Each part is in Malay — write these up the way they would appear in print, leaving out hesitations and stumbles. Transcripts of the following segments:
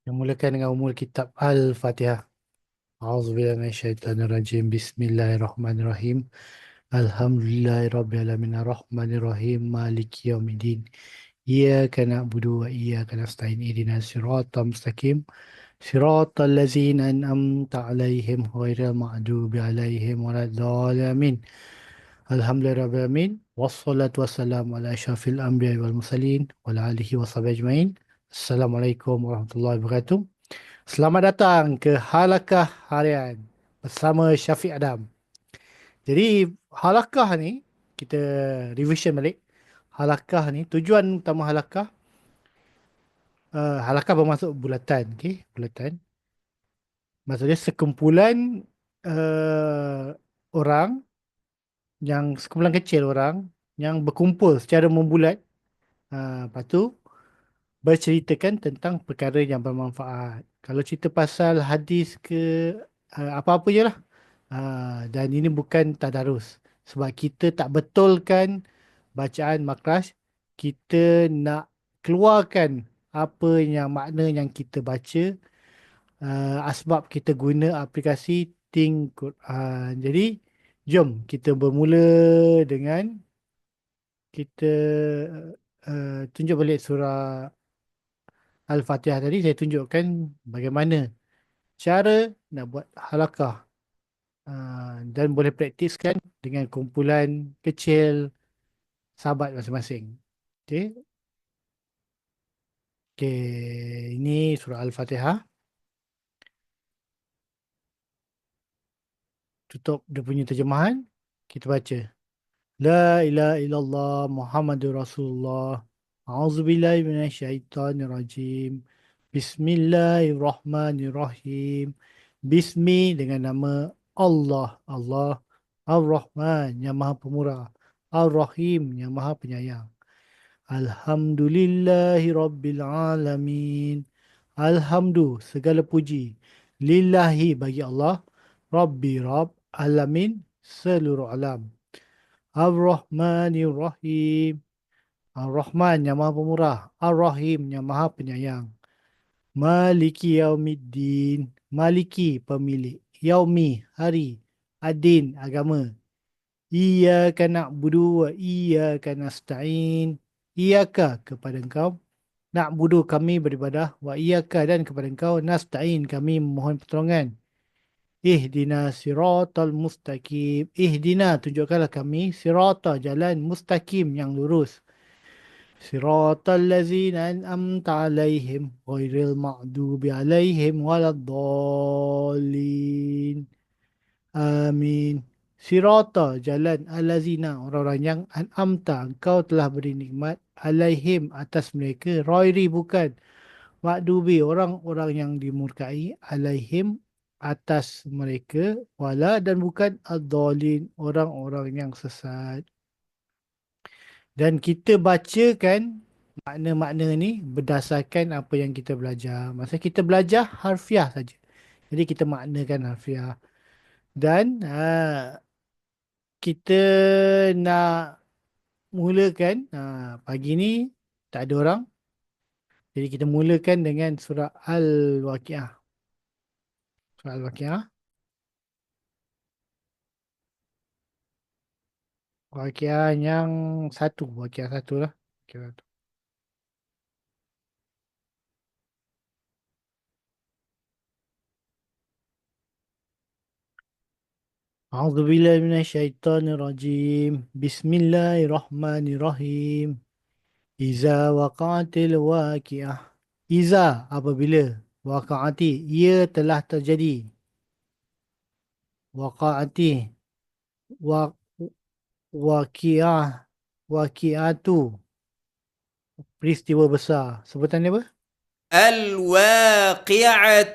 Yang mulakan dengan umul kitab Al-Fatihah. A'udzubillahi minasyaitonirrajim. Bismillahirrahmanirrahim. Alhamdulillahirabbil arrahmanirrahim. Maliki yaumiddin. Iyyaka na'budu wa iyyaka nasta'in. Ihdinas siratal mustaqim. Siratal ladzina an'amta 'alaihim ghairil maghdubi 'alaihim waladdallin. Alhamdulillahirabbil alamin. Wassalatu wassalamu ala asyrafil anbiya'i wal mursalin wa ala alihi washabihi ajmain. Assalamualaikum warahmatullahi wabarakatuh. Selamat datang ke Halakah Harian bersama Syafiq Adam. Jadi halakah ni kita revision balik. Halakah ni tujuan utama halakah, halakah bermaksud bulatan, okey, bulatan. Maksudnya sekumpulan uh, orang sekumpulan kecil orang yang berkumpul secara membulat. Lepas tu berceritakan tentang perkara yang bermanfaat. Kalau cerita pasal hadis ke apa-apa je lah. Dan ini bukan tadarus. Sebab kita tak betulkan bacaan makhraj. Kita nak keluarkan apa yang makna yang kita baca. Asbab kita guna aplikasi Think Quran. Jadi, jom kita bermula dengan kita tunjuk balik surah Al-Fatihah tadi. Saya tunjukkan bagaimana cara nak buat halakah. Dan boleh praktiskan dengan kumpulan kecil sahabat masing-masing. Okey. Okey, ini surah Al-Fatihah. Tutup dia punya terjemahan. Kita baca. La ilaha illallah Muhammadur Rasulullah. A'udzubillahi minasyaitonirrajim. Bismillahirrahmanirrahim. Bismi dengan nama Allah. Allah Ar-Rahman yang Maha Pemurah. Ar-Rahim yang Maha Penyayang. Alhamdulillahi Rabbil Alamin. Alhamdu, segala puji. Lillahi bagi Allah. Rabbi Rabb. Alamin, seluruh alam. Ar-Rahmanir Rahim. Ar-Rahman yang Maha Pemurah. Ar-Rahim yang Maha Penyayang. Maliki Yaumiddin. Maliki, pemilik. Yaumi, hari. Adin, agama. Iyyaka na'budu wa iyyaka nasta'in. Iyyaka, kepada engkau. Na'budu, kami beribadah. Wa iyyaka, dan kepada engkau. Nasta'in, kami memohon pertolongan. Ihdina siratal mustaqim. Ihdina, tunjukkanlah kami. Sirata, jalan mustaqim yang lurus. Siratal ladzina an'amta alaihim. Ghairil ma'dubi alaihim waladdallin. Amin. Sirata, jalan alazina, orang-orang yang an'amta, engkau telah beri nikmat, alaihim, atas mereka, roiri, bukan, makdubi, orang-orang yang dimurkai, alaihim, atas mereka, wala, dan bukan, ad-dhalin, orang-orang yang sesat. Dan kita bacakan makna-makna ni berdasarkan apa yang kita belajar. Maksudnya kita belajar harfiah saja. Jadi kita maknakan harfiah. Dan kita nak mulakan pagi ni tak ada orang. Jadi kita mulakan dengan surah Al-Waqiah. Surah Al-Waqiah. Waqiah yang satu. Waqiah satu lah. Waqiah satu. A'udzubillahi minasyaitonirrajim. Bismillahirrahmanirrahim. Iza waqa'atil waqiah. Iza, apabila. Waqa'ati, ia telah terjadi. Waqa'ati. Wa- Waqiah. Waqi'atu. Peristiwa besar. Sebutan dia apa? الواقعة.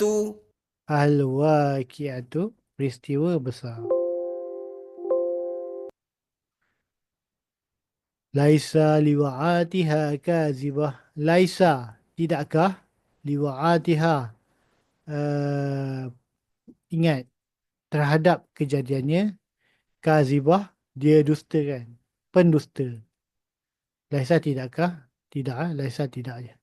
Al-Waqi'atu. Peristiwa besar. Laisa liwa'atiha kazibah. Laisa. Tidakkah? Liwa'atiha. Uh, ingat. Terhadap kejadiannya. Kazibah. Dia dustakan. Pendusta. Laisa tidakkah? Tidak. Laisa tidak.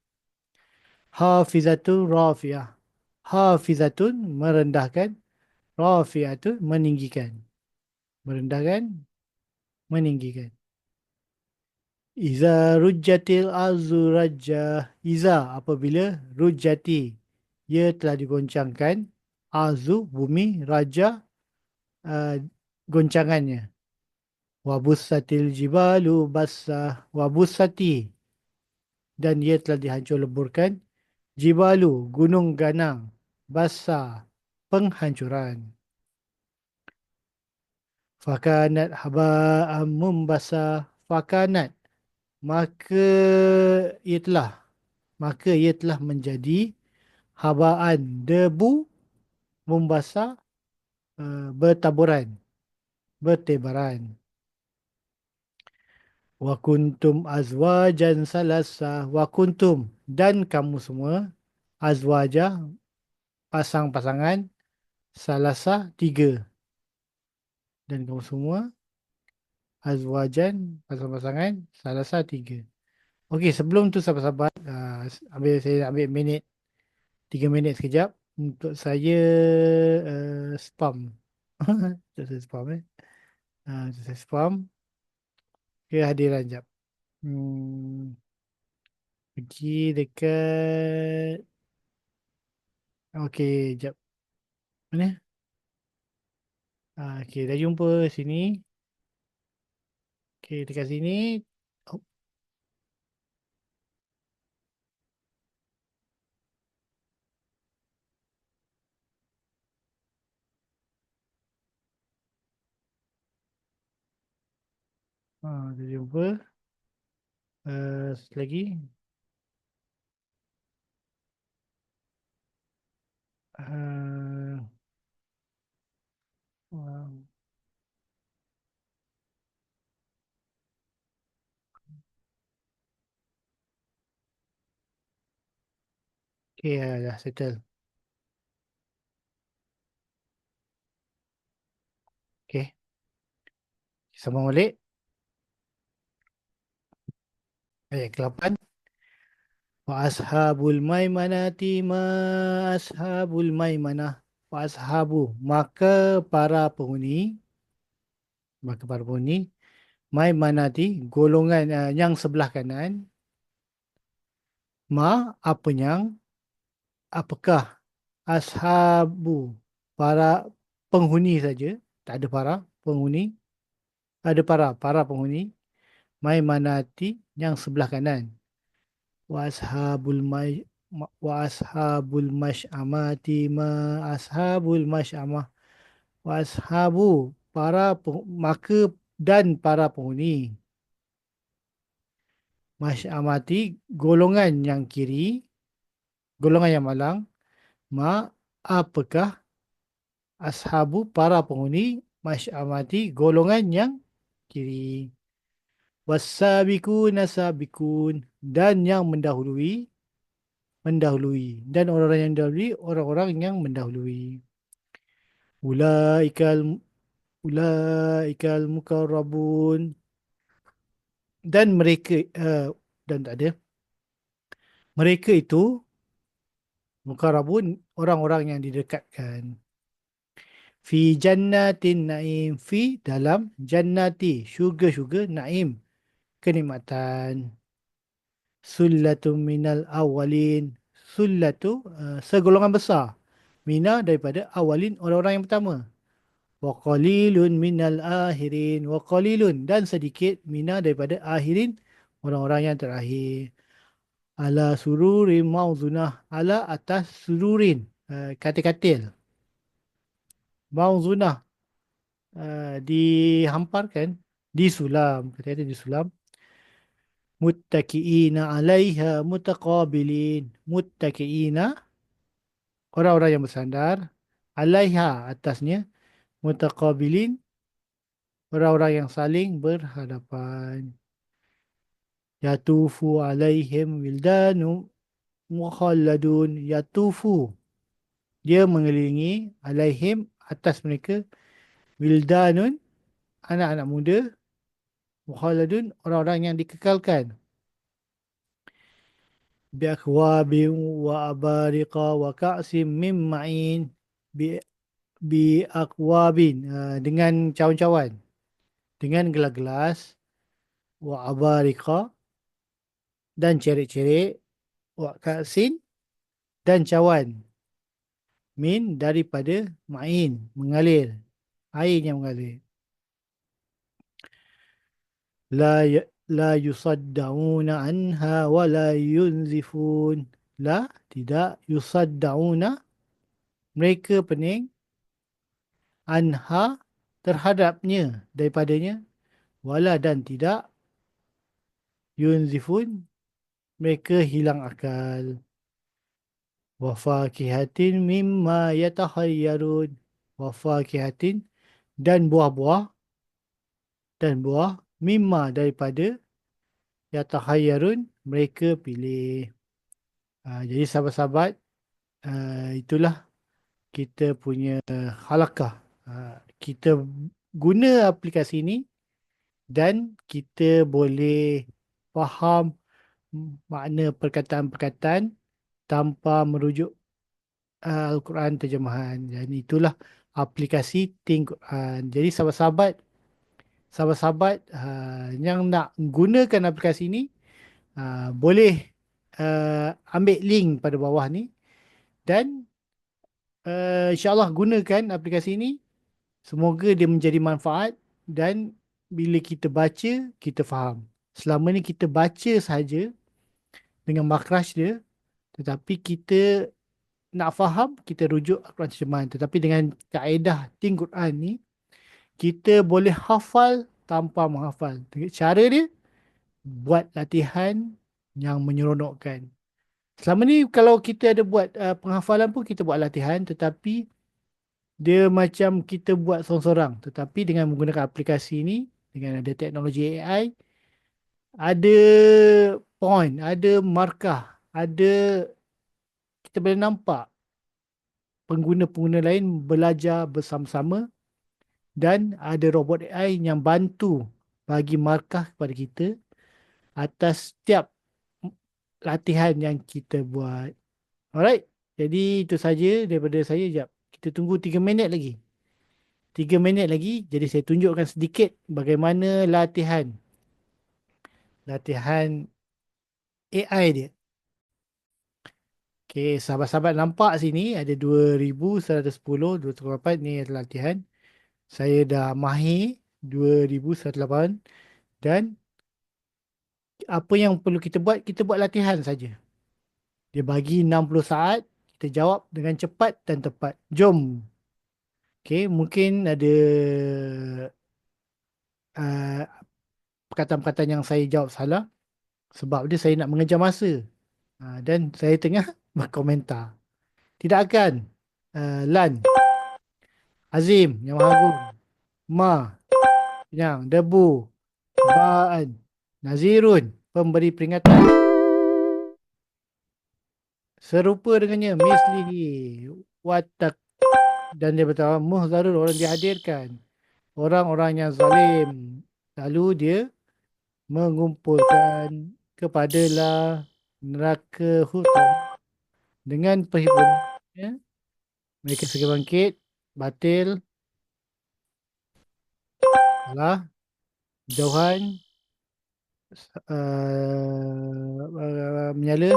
Hafizatun rafi'ah. Hafizatun merendahkan. Rafi'atun meninggikan. Merendahkan, meninggikan. Iza rujjatil arzu rajjah. Iza apabila rujjati. Ia telah digoncangkan. Arzu bumi. Rajah uh, goncangannya. Wabussatil jibalu bassah. Wabussati. Dan ia telah dihancur leburkan. Jibalu gunung ganang. Bassah penghancuran. Fakanat haba'am mumbasa. Fakanat. Maka ia telah. Maka ia telah menjadi habaan debu mumbasa bertaburan. Bertebaran. Wa kuntum azwajan salasa. Wa kuntum. Dan kamu semua. Azwaja. Pasang-pasangan. Salasa. Tiga. Dan kamu semua. Azwajan. Pasang-pasangan. Salasa. Tiga. Okey, sebelum tu sahabat-sahabat, saya ambil 3 minit sekejap untuk saya spam. Untuk saya spam untuk saya spam kehadiran jap. Pergi dekat, okey, jap. Mana? Okey, dah jumpa sini. Okey, dekat sini. Oh, dah jumpa. Satu lagi. Uh, okey, dah settle. Okey, sambung balik. Ayat ke-8. Wa ashabul maimanati ma ashabul maimanah. Wa ashabu. Maka para penghuni maimanati golongan yang sebelah kanan. Apa yang, apakah ashabu, para penghuni saja, tak ada para penghuni, ada para penghuni maimanati yang sebelah kanan. Wa ashabul mai wa ashabul masy'amati ma ashabul masy'amah. Wa ashabu, maka dan para penghuni masy'amati golongan yang kiri, golongan yang malang. Apakah ashabu, para penghuni masy'amati golongan yang kiri. Wasabiquna sabiqun, dan yang dan orang-orang yang mendahului, orang-orang yang mendahului. Ulaikal ulaikal mukarrabun, dan mereka dan tak ada, mereka itu mukarrabun, orang-orang yang didekatkan. Fi jannatin naim, fi dalam jannati, syurga-syurga, naim kenikmatan. Sullatum minal awalin. Sullatu segolongan besar. Mina daripada awalin, orang-orang yang pertama. Wa qalilun minal akhirin. Wa qalilun, dan sedikit, mina daripada akhirin, orang-orang yang terakhir. Ala sururin mauzunah. Ala atas sururin, katil-katil. Mauzunah, dihamparkan, disulam. Kata-kata disulam. Muttaki'ina alaiha mutaqabilin. Muttaki'ina, orang-orang yang bersandar. Alaiha, atasnya. Mutaqabilin, orang-orang yang saling berhadapan. Yatufu alaihim wildanu mukhalladun. Yatufu, dia mengelilingi, alaihim, atas mereka, wildanun, anak-anak muda, mukhalladun, orang-orang yang dikekalkan. biakwabin wa abariqa wa ka'sim min ma'in bi biakwabin, dengan cawan-cawan, dengan gelas-gelas, wa abariqa dan cerik-cerik, wa ka'sin dan cawan, min daripada ma'in mengalir, air yang mengalir. La yusaddauna anha wa la yunzifun. La, tidak, yusaddauna, mereka pening, anha, terhadapnya, daripadanya, wala dan tidak, yunzifun, mereka hilang akal. Wa fakihatin mimma yatakhayyarun. Wa fakihatin, dan buah-buah, mimma daripada, yatakhayyarun, mereka pilih. Jadi sahabat-sahabat, itulah kita punya halakah. Kita guna aplikasi ini dan kita boleh faham makna perkataan-perkataan tanpa merujuk Al-Quran terjemahan. Dan itulah aplikasi Think Quran. Jadi sahabat-sahabat yang nak gunakan aplikasi ini, boleh ambil link pada bawah ni dan insyaAllah gunakan aplikasi ini. Semoga dia menjadi manfaat dan bila kita baca, kita faham. Selama ni kita baca saja dengan makhraj dia, tetapi kita nak faham, kita rujuk Al-Quran terjemahan. Tetapi dengan kaedah Think Quran ni, kita boleh hafal tanpa menghafal. Cara dia, buat latihan yang menyeronokkan. Selama ni kalau kita ada buat penghafalan pun kita buat latihan, tetapi dia macam kita buat seorang-seorang. Tetapi dengan menggunakan aplikasi ni, dengan ada teknologi AI, ada point, ada markah, ada, kita boleh nampak pengguna-pengguna lain belajar bersama-sama dan ada robot AI yang bantu bagi markah kepada kita atas setiap latihan yang kita buat. Alright, jadi itu saja daripada saya. Jap, kita tunggu 3 minit lagi. 3 minit lagi, jadi saya tunjukkan sedikit bagaimana latihan AI dia. Okey, sahabat-sahabat nampak sini ada 2110, 208 ni adalah latihan. Saya dah mahir 2108 dan apa yang perlu kita buat latihan saja. Dia bagi 60 saat, kita jawab dengan cepat dan tepat. Jom. Okey, mungkin ada uh, perkataan-perkataan yang saya jawab salah sebab dia saya nak mengejar masa. Dan saya tengah berkomentar. Tidak akan. Lan, Azim, yang maha agung. Ma, yang debu. Baan, Nazirun, pemberi peringatan. Serupa dengannya, mislihi. Watak, dan dia berkata, muhzarun, orang dihadirkan. Orang-orang yang zalim. Lalu dia mengumpulkan kepadalah neraka hutam dengan perhimpunannya. Mereka segera bangkit, batil, salah, jauhan, menyala,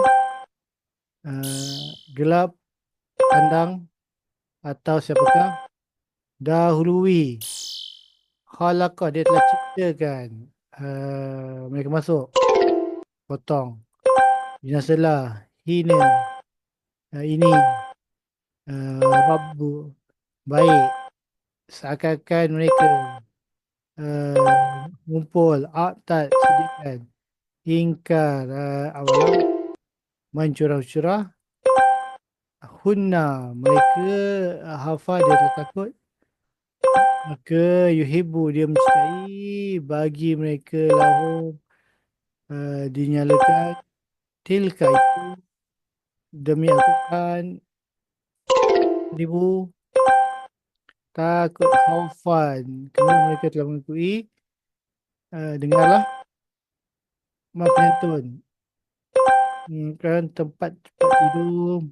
gelap, kandang, atau siapakah, dahului, khalaqah, dia telah ciptakan, mereka masuk, potong, binasalah, hina, ini, Rabbu, baik, seakan-akan mereka ngumpul, tak sediakan, ingkar, awalam, mencurah-curah, hunna, mereka hafal, dia telah takut, maka yuhibbu, dia mencintai, bagi mereka lahum, dinyalakan, tilka, itu demi Al-Quran, ribu, takut, khaufan, kerana mereka telah mengakui, dengarlah, maaf penyantun, Kan tempat cepat tidur,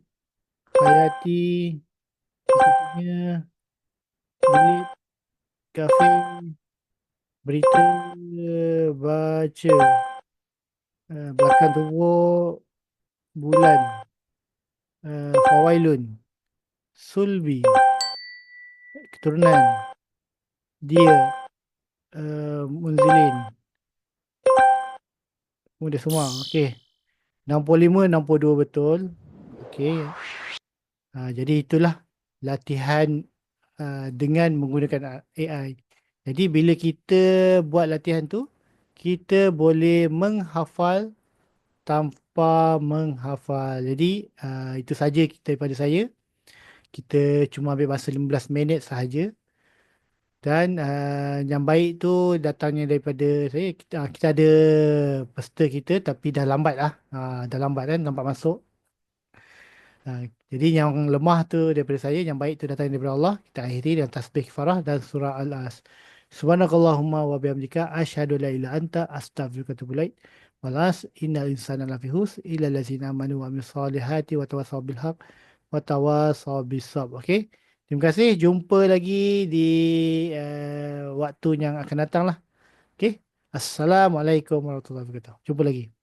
hayati, sepertinya, bilik, kafe, berita, baca, belakang tubuh, bulan, Fawailun, Sulbi, keturunan, dia, Munzilin. Mudah semua. Okey. 65, 62 betul. Okey. Jadi itulah latihan dengan menggunakan AI. Jadi bila kita buat latihan tu, kita boleh menghafal tanpa menghafal. Jadi itu saja daripada saya. Kita cuma ambil masa 15 minit sahaja. Dan yang baik tu datangnya daripada saya. Kita ada peserta kita tapi dah lambat lah. Dah lambat kan, lambat masuk. Jadi yang lemah tu daripada saya, yang baik tu datang daripada Allah. Kita akhiri dengan tasbih kifarah dan surah Al-As. Subhanakallahumma wa bihamdika asyhadu la ilaha anta astaghfiruka wa atubu ilaik. Walas innal insana lafi husr illa allazina amanu wa amilus solihati wa tawasaw bil haq wa tawasaw bis sabr. Okey. Terima kasih. Jumpa lagi di waktu yang akan datang lah. Okey. Assalamualaikum warahmatullahi wabarakatuh. Jumpa lagi.